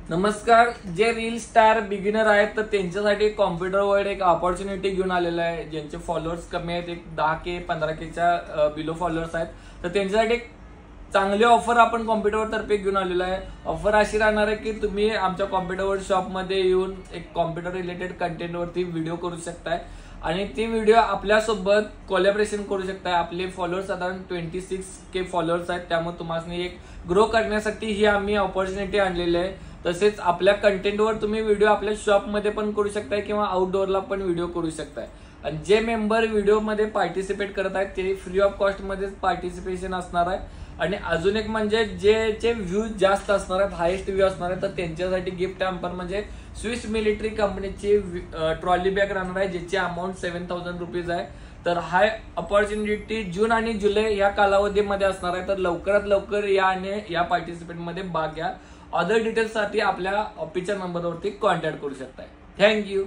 नमस्कार. जे reel star beginner आहेत तर त्यांच्यासाठी कॉम्प्युटर वर्ल्ड एक ऑपॉर्च्युनिटी घेऊन आलेला आहे. ज्यांचे फॉलोअर्स कमी आहेत, एक 10K 15Kच्या बिलो फॉलोअर्स आहेत, तर त्यांच्यासाठी एक चांगली ऑफर आपण कॉम्प्युटर वर्ल्ड तर्फे घेऊन आलेलो आहे. ऑफर अशी राहणार आहे की तुम्ही आमच्या कॉम्प्युटर वर्ल्ड शॉपमध्ये येऊन एक कॉम्प्युटर रिलेटेड कंटेंटवरती व्हिडिओ करू शकताय आणि ती व्हिडिओ आपल्यासोबत कोलॅबरेशन करू शकताय. आपले फॉलोअर्स साधारण 26K फॉलोअर्स आहेत, त्यामुळे तुम्हाला एक ग्रो करण्यासाठी ही आम्ही ऑपॉर्च्युनिटी आणलेली आहे. तसेच आपल्या कंटेंटवर तुम्ही व्हिडिओ आपल्या शॉपमध्ये पण करू शकताय किंवा आउटडोअरला पण व्हिडिओ करू शकताय. आणि जे मेंबर व्हिडिओमध्ये पार्टिसिपेट करत आहेत ते फ्री ऑफ कॉस्ट मध्ये पार्टिसिपेशन असणार आहे. आणि अजून एक म्हणजे जे व्ह्यूज जास्त असणार आहेत, हायेस्ट व्ह्यू असणार आहेत, तर त्यांच्यासाठी गिफ्ट हॅम्पर म्हणजे स्विस मिलिटरी कंपनीची ट्रॉली बॅग राहणार आहे, ज्याची अमाऊंट 7000 रुपीज आहे. तर हा ऑपॉर्च्युनिटी जून आणि जुलै या कालावधीमध्ये असणार आहे. तर लवकरात लवकर या आणि या पार्टिसिपेटमध्ये भाग घ्या. अदर डिटेल्ससाठी आपल्या ऑफिसच्या नंबरवरती कॉन्टॅक्ट करू शकताय. थँक्यू.